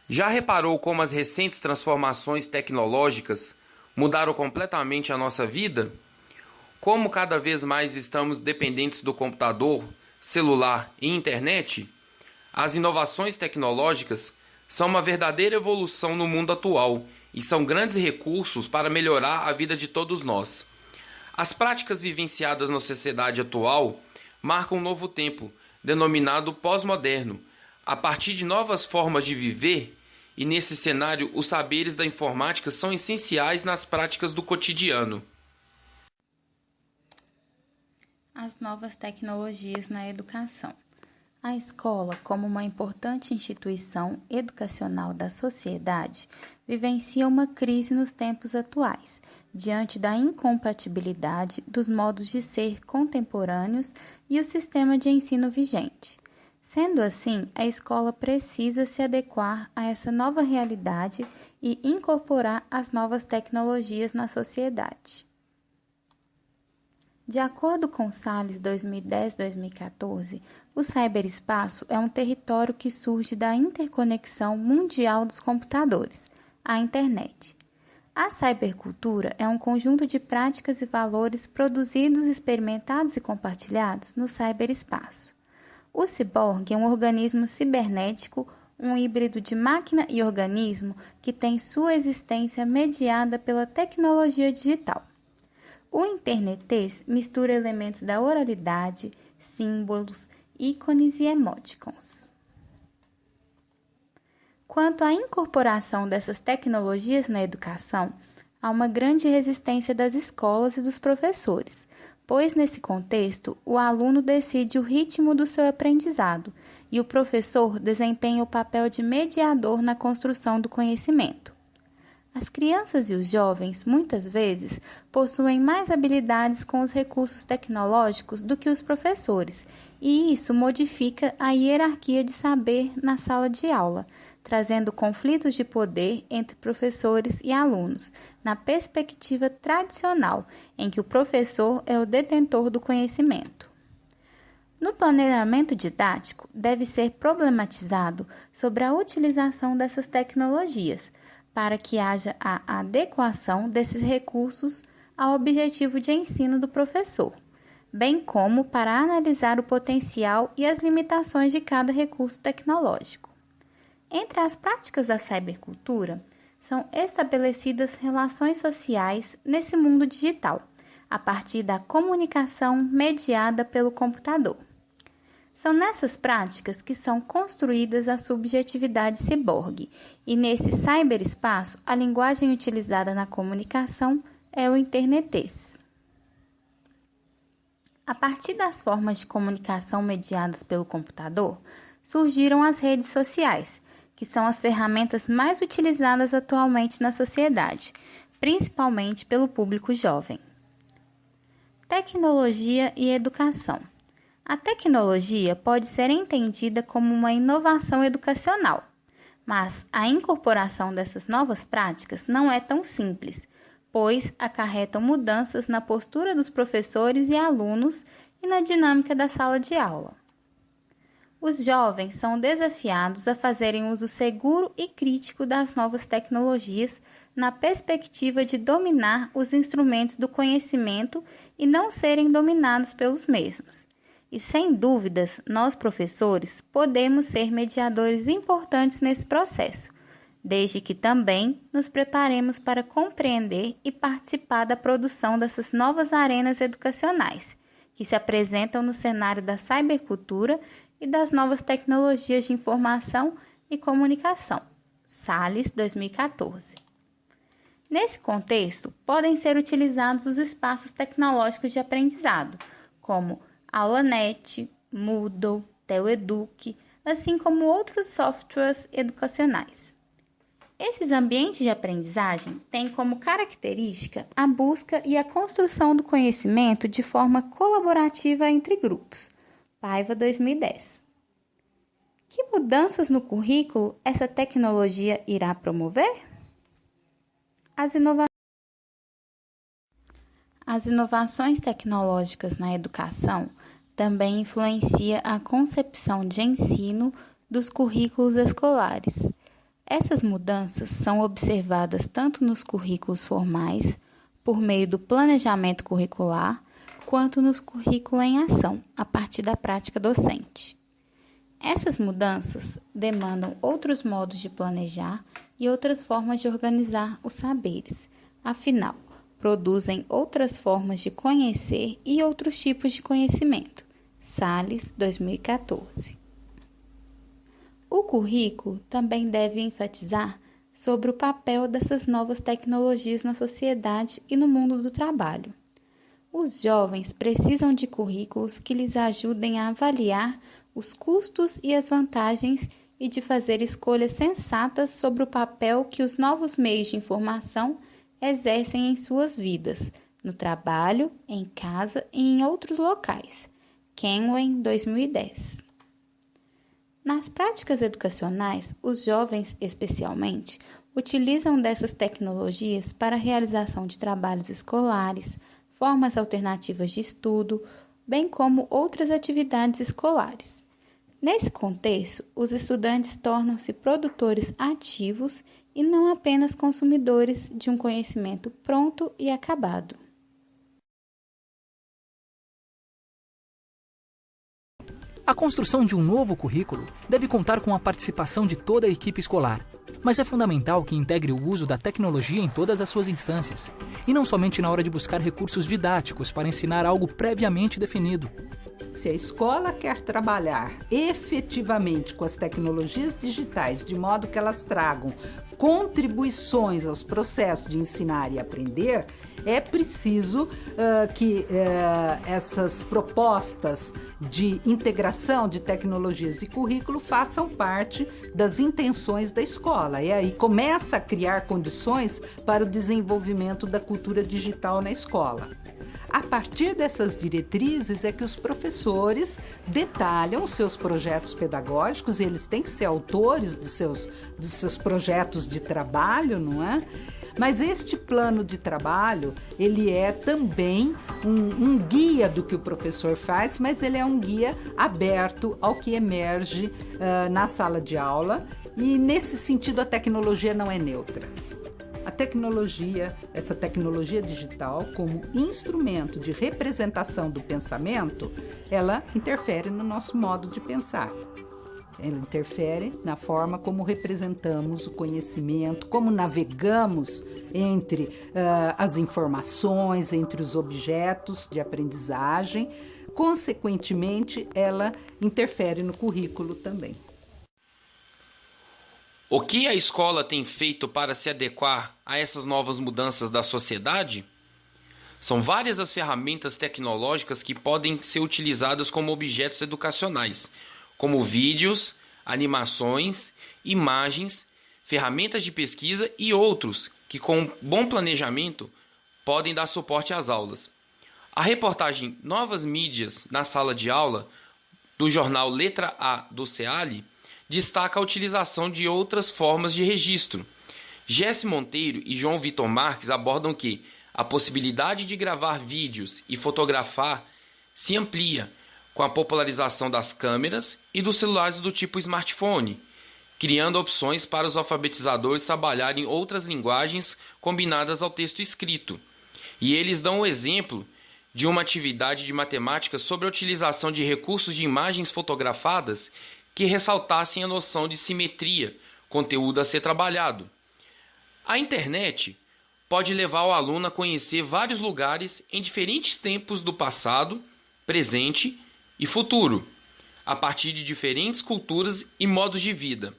Já reparou como as recentes transformações tecnológicas mudaram completamente a nossa vida? Como cada vez mais estamos dependentes do computador, celular e internet? As inovações tecnológicas são uma verdadeira evolução no mundo atual e são grandes recursos para melhorar a vida de todos nós. As práticas vivenciadas na sociedade atual marcam um novo tempo, denominado pós-moderno, a partir de novas formas de viver, e nesse cenário os saberes da informática são essenciais nas práticas do cotidiano. As novas tecnologias na educação. A escola, como uma importante instituição educacional da sociedade, vivencia uma crise nos tempos atuais, diante da incompatibilidade dos modos de ser contemporâneos e o sistema de ensino vigente. Sendo assim, a escola precisa se adequar a essa nova realidade e incorporar as novas tecnologias na sociedade. De acordo com Salles 2010-2014, o ciberespaço é um território que surge da interconexão mundial dos computadores, a internet. A cybercultura é um conjunto de práticas e valores produzidos, experimentados e compartilhados no ciberespaço. O ciborgue é um organismo cibernético, um híbrido de máquina e organismo que tem sua existência mediada pela tecnologia digital. O internetês mistura elementos da oralidade, símbolos, ícones e emoticons. Quanto à incorporação dessas tecnologias na educação, há uma grande resistência das escolas e dos professores, pois nesse contexto o aluno decide o ritmo do seu aprendizado e o professor desempenha o papel de mediador na construção do conhecimento. As crianças e os jovens, muitas vezes, possuem mais habilidades com os recursos tecnológicos do que os professores, e isso modifica a hierarquia de saber na sala de aula, trazendo conflitos de poder entre professores e alunos, na perspectiva tradicional, em que o professor é o detentor do conhecimento. No planejamento didático, deve ser problematizado sobre a utilização dessas tecnologias, para que haja a adequação desses recursos ao objetivo de ensino do professor, bem como para analisar o potencial e as limitações de cada recurso tecnológico. Entre as práticas da cybercultura, são estabelecidas relações sociais nesse mundo digital, a partir da comunicação mediada pelo computador. São nessas práticas que são construídas a subjetividade ciborgue, e nesse cyberespaço a linguagem utilizada na comunicação é o internetês. A partir das formas de comunicação mediadas pelo computador, surgiram as redes sociais, que são as ferramentas mais utilizadas atualmente na sociedade, principalmente pelo público jovem. Tecnologia e educação. A tecnologia pode ser entendida como uma inovação educacional, mas a incorporação dessas novas práticas não é tão simples, pois acarretam mudanças na postura dos professores e alunos e na dinâmica da sala de aula. Os jovens são desafiados a fazerem uso seguro e crítico das novas tecnologias na perspectiva de dominar os instrumentos do conhecimento e não serem dominados pelos mesmos. E, sem dúvidas, nós, professores, podemos ser mediadores importantes nesse processo, desde que também nos preparemos para compreender e participar da produção dessas novas arenas educacionais, que se apresentam no cenário da cybercultura e das novas tecnologias de informação e comunicação. Salles, 2014. Nesse contexto, podem ser utilizados os espaços tecnológicos de aprendizado, como AulaNet, Moodle, TeleEduc, assim como outros softwares educacionais. Esses ambientes de aprendizagem têm como característica a busca e a construção do conhecimento de forma colaborativa entre grupos. Paiva, 2010. Que mudanças no currículo essa tecnologia irá promover? As inovações tecnológicas na educação também influenciam a concepção de ensino dos currículos escolares. Essas mudanças são observadas tanto nos currículos formais, por meio do planejamento curricular, quanto nos currículos em ação, a partir da prática docente. Essas mudanças demandam outros modos de planejar e outras formas de organizar os saberes. Afinal, produzem outras formas de conhecer e outros tipos de conhecimento. Salles, 2014. O currículo também deve enfatizar sobre o papel dessas novas tecnologias na sociedade e no mundo do trabalho. Os jovens precisam de currículos que lhes ajudem a avaliar os custos e as vantagens e de fazer escolhas sensatas sobre o papel que os novos meios de informação exercem em suas vidas, no trabalho, em casa e em outros locais. Kenwen, 2010. Nas práticas educacionais, os jovens, especialmente, utilizam dessas tecnologias para a realização de trabalhos escolares, formas alternativas de estudo, bem como outras atividades escolares. Nesse contexto, os estudantes tornam-se produtores ativos e não apenas consumidores de um conhecimento pronto e acabado. A construção de um novo currículo deve contar com a participação de toda a equipe escolar, mas é fundamental que integre o uso da tecnologia em todas as suas instâncias, e não somente na hora de buscar recursos didáticos para ensinar algo previamente definido. Se a escola quer trabalhar efetivamente com as tecnologias digitais de modo que elas tragam contribuições aos processos de ensinar e aprender, é preciso que essas propostas de integração de tecnologias e currículo façam parte das intenções da escola. E aí começa a criar condições para o desenvolvimento da cultura digital na escola. A partir dessas diretrizes é que os professores detalham os seus projetos pedagógicos, e eles têm que ser autores dos seus projetos de trabalho, não é? Mas este plano de trabalho, ele é também um guia do que o professor faz, mas ele é um guia aberto ao que emerge na sala de aula, e nesse sentido a tecnologia não é neutra. A tecnologia, essa tecnologia digital, como instrumento de representação do pensamento, ela interfere no nosso modo de pensar. Ela interfere na forma como representamos o conhecimento, como navegamos entre as informações, entre os objetos de aprendizagem. Consequentemente, ela interfere no currículo também. O que a escola tem feito para se adequar a essas novas mudanças da sociedade? São várias as ferramentas tecnológicas que podem ser utilizadas como objetos educacionais, como vídeos, animações, imagens, ferramentas de pesquisa e outros que, com bom planejamento, podem dar suporte às aulas. A reportagem Novas Mídias na Sala de Aula, do jornal Letra A do CEALI, destaca a utilização de outras formas de registro. Jesse Monteiro e João Vitor Marques abordam que a possibilidade de gravar vídeos e fotografar se amplia com a popularização das câmeras e dos celulares do tipo smartphone, criando opções para os alfabetizadores trabalharem outras linguagens combinadas ao texto escrito. E eles dão o exemplo de uma atividade de matemática sobre a utilização de recursos de imagens fotografadas que ressaltassem a noção de simetria, conteúdo a ser trabalhado. A internet pode levar o aluno a conhecer vários lugares em diferentes tempos do passado, presente e futuro, a partir de diferentes culturas e modos de vida.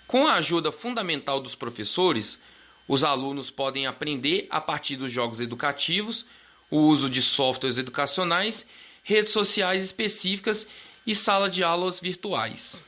Com a ajuda fundamental dos professores, os alunos podem aprender a partir dos jogos educativos, o uso de softwares educacionais, redes sociais específicas e sala de aulas virtuais.